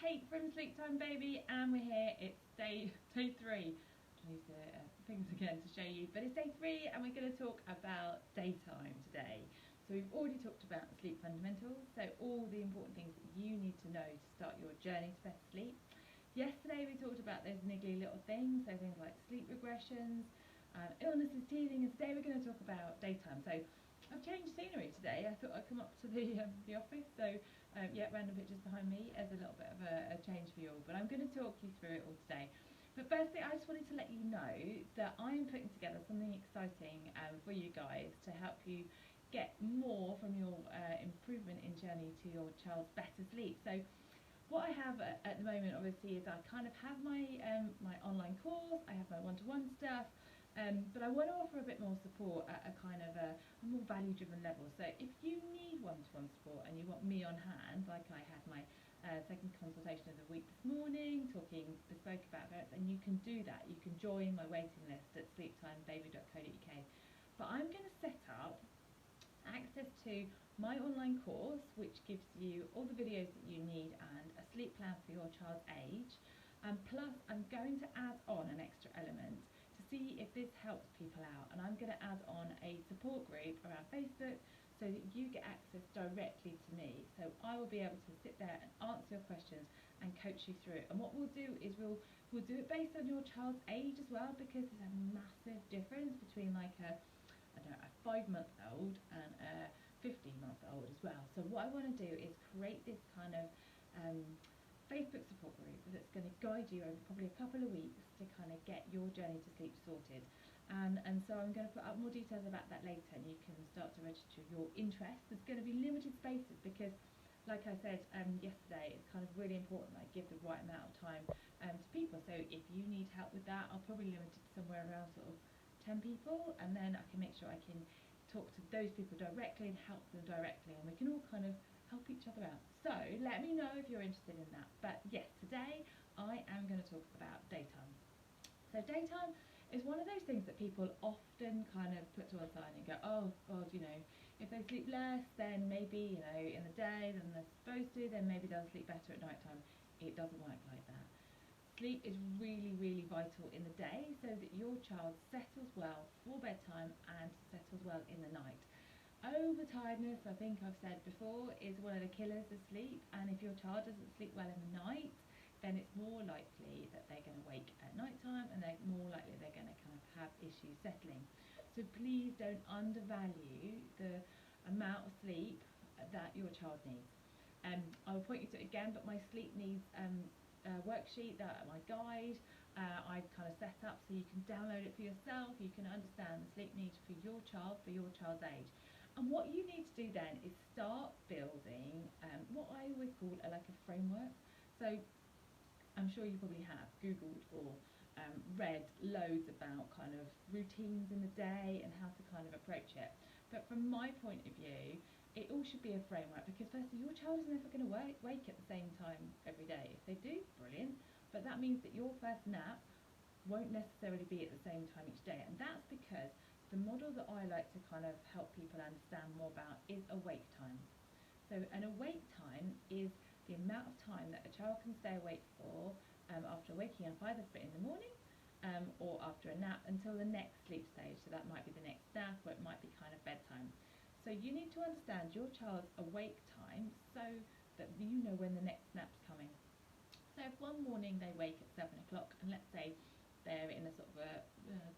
Kate from Sleep Time Baby, and we're here. It's day 3. I'll use the things again to show you, but it's day 3 and we're going to talk about daytime today. So we've already talked about sleep fundamentals, so all the important things that you need to know to start your journey to better sleep. Yesterday we talked about those niggly little things, so things like sleep regressions, illnesses, teething, and today we're going to talk about daytime. So I've changed scenery today. I thought I'd come up to the office, so yeah, random pictures behind me as a little bit of a change for you all, but I'm going to talk you through it all today. But firstly, I just wanted to let you know that I'm putting together something exciting for you guys to help you get more from your improvement in journey to your child's better sleep. So what I have at the moment, obviously, is I kind of have my my online course, I have my one-to-one stuff, but I want to offer a bit more support at a kind of a more value-driven level. So if you need one-to-one support and you want me on hand, like I had my second consultation of the week this morning, talking bespoke about it, then you can do that. You can join my waiting list at sleeptimebaby.co.uk. But I'm going to set up access to my online course, which gives you all the videos that you need and a sleep plan for your child's age, and plus I'm going to add on an extra element to see if this helps people out, and I'm going to add on a support group around Facebook so that you get access directly to me. So I will be able to sit there and answer your questions and coach you through it. And what we'll do is we'll do it based on your child's age as well, because there's a massive difference between like a 5-month-old and a 15-month-old as well. So what I want to do is create this kind of Facebook support group that's going to guide you over probably a couple of weeks to kind of get your journey to sleep sorted. And so I'm going to put up more details about that later, and you can start to register your interest. There's going to be limited spaces because, like I said yesterday, it's kind of really important that I give the right amount of time to people. So if you need help with that, I'll probably limit it to somewhere around sort of 10 people, and then I can make sure I can talk to those people directly and help them directly, and we can all kind of help each other out. So let me know if you're interested in that. But yes, today I am going to talk about daytime. So daytime is one of those things that people often kind of put to one side and go, oh God, you know, if they sleep less, then maybe, you know, in the day than they're supposed to, then maybe they'll sleep better at night time. It doesn't work like that. Sleep is really, really vital in the day so that your child settles well for bedtime and settles well in the night. Overtiredness, I think I've said before, is one of the killers of sleep, and if your child doesn't sleep well in the night, then it's more likely that they're going to wake at night time, and they're more likely they're going to kind of have issues settling. So please don't undervalue the amount of sleep that your child needs. I will point you to it again, but my sleep needs worksheet, my guide, I've kind of set up so you can download it for yourself. You can understand the sleep needs for your child's age. And what you need to do then is start building what I always call like a framework. So I'm sure you probably have Googled or read loads about kind of routines in the day and how to kind of approach it. But from my point of view, it all should be a framework, because firstly, your child is never going to wake at the same time every day. If they do, brilliant, but that means that your first nap won't necessarily be at the same time each day, and that's because the model that I like to kind of help people understand more about is awake time. So an awake time is the amount of time that a child can stay awake for after waking up, either in the morning or after a nap, until the next sleep stage. So that might be the next nap, or it might be kind of bedtime. So you need to understand your child's awake time so that you know when the next nap's coming. So if one morning they wake at 7 o'clock, and let's say they're in a sort of a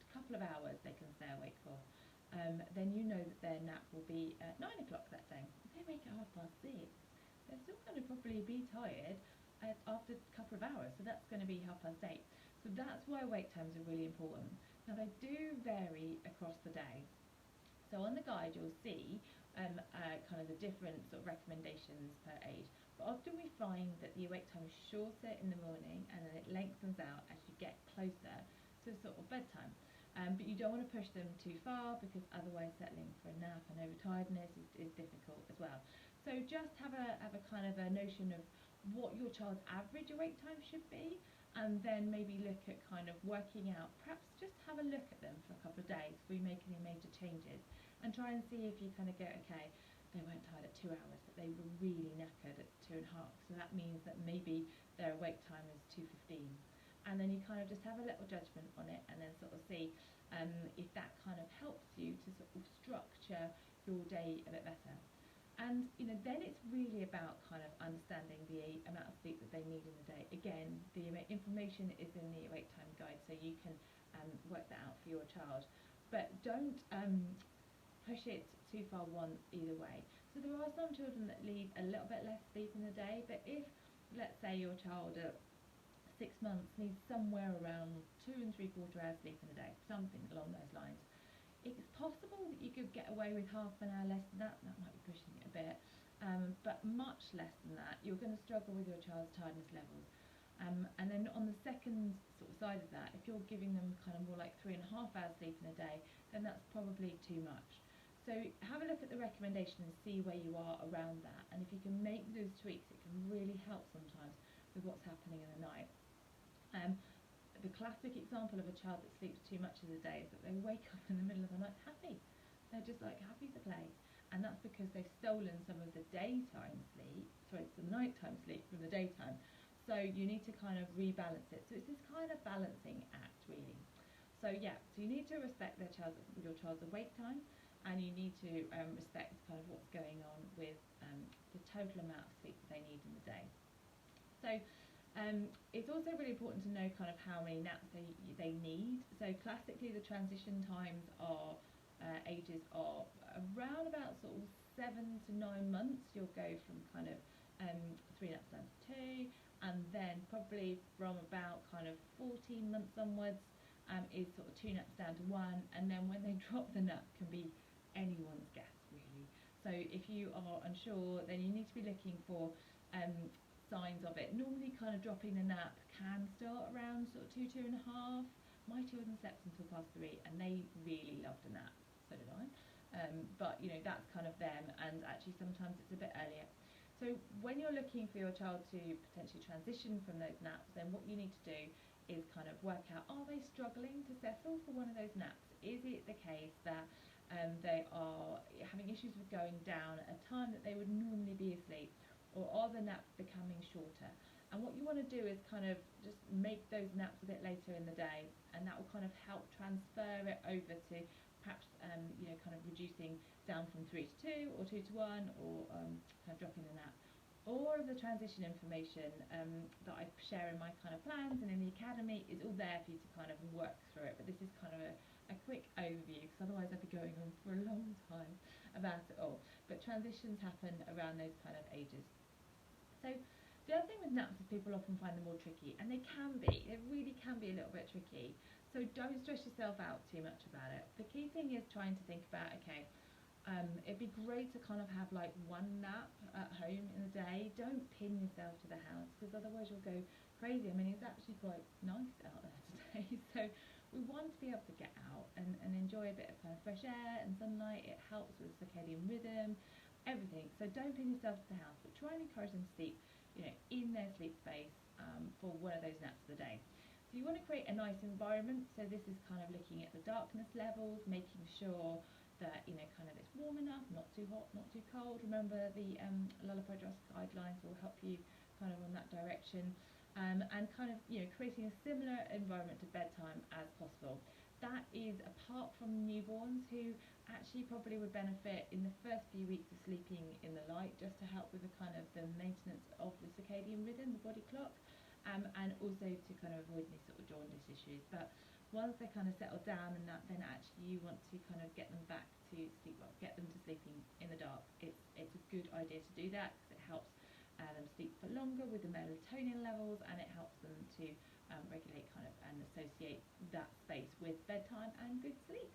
couple of hours they can stay awake for, then you know that their nap will be at 9 o'clock that day. If they wake at 6:30, they'll still going to probably be tired after a couple of hours, so that's going to be 8:30. So that's why wake times are really important. Now they do vary across the day. So on the guide you'll see kind of the different sort of recommendations per age, but often we find that the awake time is shorter in the morning and then it lengthens out as you get closer to sort of bedtime. But you don't want to push them too far, because otherwise settling for a nap and overtiredness is difficult as well. So just have a kind of a notion of what your child's average awake time should be, and then maybe look at kind of working out, perhaps just have a look at them for a couple of days before you make any major changes, and try and see if you kind of go, okay, they weren't tired at 2 hours, but they were really knackered at 2.5. So that means that maybe their awake time is 2:15. And then you kind of just have a little judgment on it, and then sort of see if that kind of helps you to sort of structure your day a bit better. And then it's really about kind of understanding the amount of sleep that they need in the day. Again, the information is in the awake time guide, so you can work that out for your child. But don't push it too far either way. So there are some children that need a little bit less sleep in the day, but if, let's say, your child at 6 months needs somewhere around 2 3/4 hours sleep in the day, something along those lines, it's possible that you could get away with half an hour less than that. That might be pushing it a bit, but much less than that, you're going to struggle with your child's tiredness levels. And then on the second sort of side of that, if you're giving them kind of more like 3.5 hours sleep in a day, then that's probably too much. So have a look at the recommendation and see where you are around that, and if you can make those tweaks, it can really help sometimes with what's happening in the night. The classic example of a child that sleeps too much of the day is that they wake up in the middle of the night happy. They're just like happy to play, and that's because they've stolen some of the nighttime sleep from the daytime. So you need to kind of rebalance it. So it's this kind of balancing act, really. So so you need to respect your child's awake time, and you need to respect kind of what's going on with the total amount of sleep that they need in the day. So it's also really important to know kind of how many naps they need. So classically, the transition times are ages of around about sort of 7 to 9 months. You'll go from kind of 3 naps down to 2, and then probably from about kind of 14 months onwards is sort of 2 naps down to 1, and then when they drop the nap can be anyone's guess, really. So if you are unsure, then you need to be looking for signs of it. Normally kind of dropping the nap can start around sort of 2, 2.5. My children slept until past 3 and they really loved a nap, so did I. But that's kind of them, and actually sometimes it's a bit earlier. So when you're looking for your child to potentially transition from those naps, then what you need to do is kind of work out, are they struggling to settle for one of those naps? Is it the case that they are having issues with going down at a time that they would normally be asleep? Or are the naps becoming shorter? And what you want to do is kind of just make those naps a bit later in the day, and that will kind of help transfer it over to perhaps kind of reducing down from 3 to 2 or 2 to 1, or kind of dropping the nap. All of the transition information that I share in my kind of plans and in the academy is all there for you to kind of work through it, but this is kind of a quick overview, because otherwise I'd be going on for a long time about it all. But transitions happen around those kind of ages. So the other thing with naps is people often find them more tricky, and they really can be a little bit tricky. So don't stress yourself out too much about it. The key thing is trying to think about, okay, it'd be great to kind of have like one nap at home in the day. Don't pin yourself to the house, because otherwise you'll go crazy. I mean, it's actually quite nice out there today, so we want to be able to get out and enjoy a bit of kind of fresh air and sunlight. It helps with circadian rhythm, everything. So don't pin yourself to the house, but try and encourage them to sleep, in their sleep space for one of those naps of the day. So you want to create a nice environment. So this is kind of looking at the darkness levels, making sure that kind of it's warm enough, not too hot, not too cold. Remember the Lullaby Dress guidelines will help you kind of on that direction, and kind of creating a similar environment to bedtime as possible. That is apart from newborns, who actually probably would benefit in the first few weeks of sleeping in the light, just to help with the kind of the maintenance of the circadian rhythm, the body clock, and also to kind of avoid any sort of jaundice issues. But once they kind of settle down and that, then actually you want to kind of get them back to sleep, get them to sleeping in the dark. It's a good idea to do that, because it helps them sleep for longer with the melatonin levels, and it helps them to regulate kind of and associate that space with bedtime and good sleep.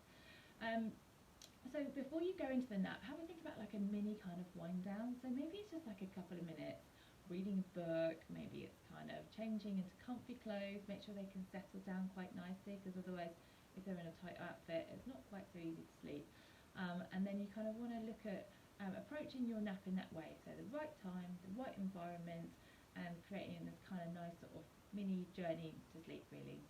So before you go into the nap, have a think about like a mini kind of wind down. So maybe it's just like a couple of minutes reading a book, maybe it's kind of changing into comfy clothes, make sure they can settle down quite nicely, because otherwise if they're in a tight outfit it's not quite so easy to sleep. And then you kind of want to look at approaching your nap in that way, so the right time, the right environment, and creating this kind of nice sort of mini journey to sleep, really.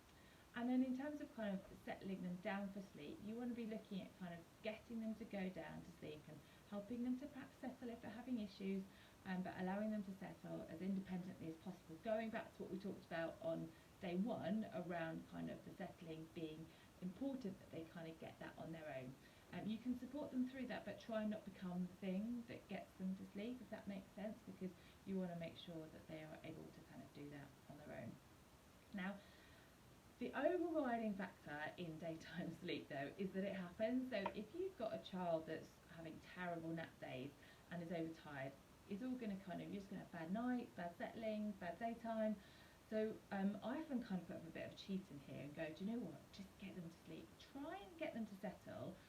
And then in terms of kind of settling them down for sleep, you want to be looking at kind of getting them to go down to sleep and helping them to perhaps settle if they're having issues, but allowing them to settle as independently as possible. Going back to what we talked about on day one around kind of the settling being important, that they kind of get that on their own. You can support them through that, but try not become the thing that gets them to sleep, if that makes sense, because you want to make sure that they are able to kind of do that on their own. Now, the overriding factor in daytime sleep, though, is that it happens. So if you've got a child that's having terrible nap days and is overtired, it's all going to you're just going to have bad nights, bad settling, bad daytime. So I often kind of put up a bit of cheat in here and go, do you know what, just get them to sleep. Try and get them to settle,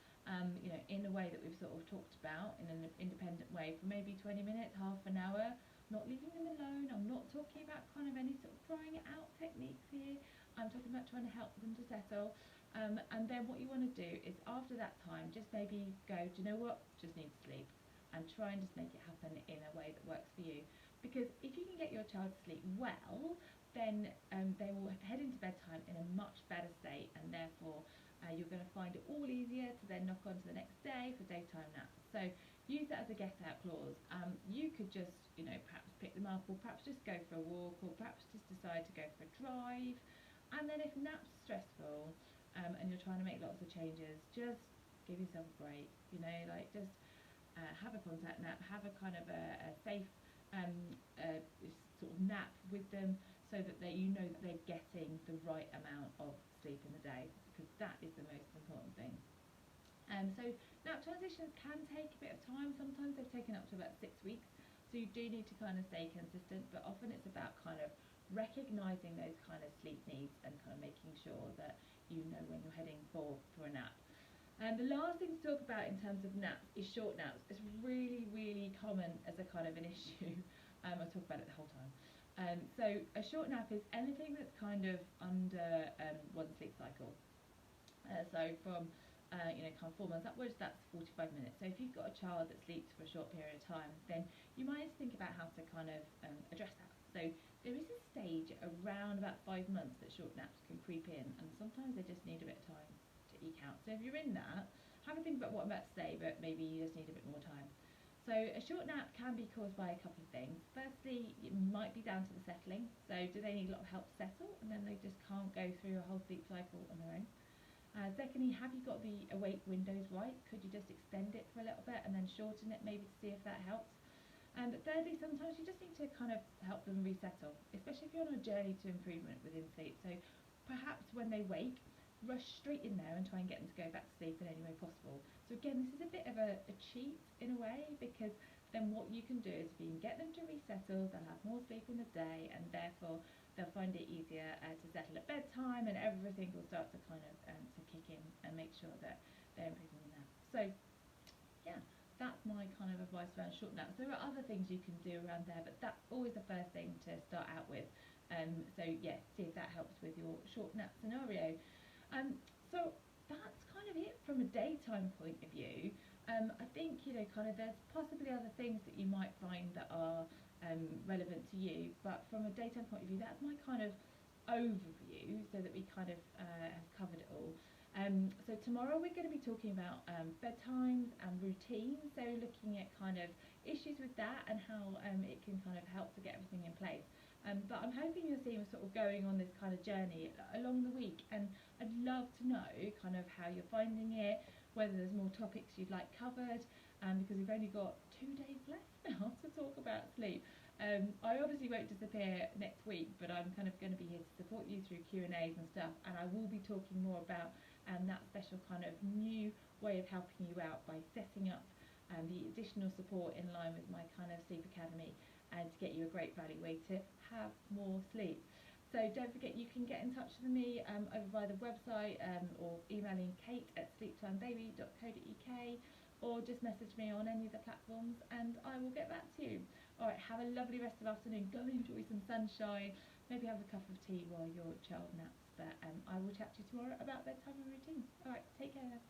in a way that we've sort of talked about, in an independent way, for maybe 20 minutes, half an hour, not leaving them alone. I'm not talking about kind of any sort of crying it out techniques here. I'm talking about trying to help them to settle. And then what you want to do is, after that time, just maybe go, do you know what, just need to sleep. And try and just make it happen in a way that works for you. Because if you can get your child to sleep well, then they will head into bedtime in a much better state, and therefore you're going to find it all easier to then knock on to the next day for daytime naps. So use that as a get out clause. You could just, perhaps pick them up, or perhaps just go for a walk, or perhaps just decide to go for a drive. And then if naps are stressful, and you're trying to make lots of changes, just give yourself a break, just have a contact nap, have a kind of a safe sort of nap with them, so that that they're getting the right amount of sleep in the day, because that is the most important thing. So nap transitions can take a bit of time. Sometimes they've taken up to about 6 weeks, so you do need to kind of stay consistent, but often it's about kind of recognising those kind of sleep needs and kind of making sure that you know when you're heading for a nap. And the last thing to talk about in terms of naps is short naps. It's really, really common as a kind of an issue. I talk about it the whole time. So a short nap is anything that's kind of under one sleep cycle. So from kind of 4 months upwards, that's 45 minutes. So if you've got a child that sleeps for a short period of time, then you might need to think about how to kind of address that. So there is a stage around about 5 months that short naps can creep in, and sometimes they just need a bit of time to eke out. So if you're in that, have a think about what I'm about to say, but maybe you just need a bit more time. So a short nap can be caused by a couple of things. Firstly, it might be down to the settling. So do they need a lot of help to settle, and then they just can't go through a whole sleep cycle on their own? Secondly, have you got the awake windows right? Could you just extend it for a little bit and then shorten it maybe to see if that helps? But thirdly, sometimes you just need to kind of help them resettle, especially if you're on a journey to improvement within sleep. So perhaps when they wake, rush straight in there and try and get them to go back to sleep in any way possible. So again, this is a bit of a cheat in a way, because then what you can do is, if you can get them to resettle, they'll have more sleep in the day, and therefore they'll find it easier to settle at bedtime, and everything will start to kind of to kick in and make sure that they're improving in that. So yeah, that's my kind of advice around short naps. There are other things you can do around there, but that's always the first thing to start out with. So yeah, see if that helps with your short nap scenario. So that's kind of it from a daytime point of view. I think, kind of there's possibly other things that you might find that are relevant to you, but from a daytime point of view, that's my kind of overview, so that we kind of have covered it all. So tomorrow we're going to be talking about bedtimes and routines, so looking at kind of issues with that and how it can kind of help to get everything in place. But I'm hoping you'll see we're sort of going on this kind of journey along the week, and I'd love to know kind of how you're finding it, whether there's more topics you'd like covered, because we've only got 2 days left now to talk about sleep. I obviously won't disappear next week, but I'm kind of going to be here to support you through Q&As and stuff, and I will be talking more about that special kind of new way of helping you out by setting up the additional support in line with my kind of Sleep Academy, and to get you a great value way to have more sleep. So don't forget, you can get in touch with me over via the website, or emailing kate@sleeptimebaby.co.uk, or just message me on any of the platforms and I will get back to you. Alright, have a lovely rest of the afternoon. Go and enjoy some sunshine. Maybe have a cup of tea while your child naps. But I will chat to you tomorrow about bedtime and routines. Alright, take care.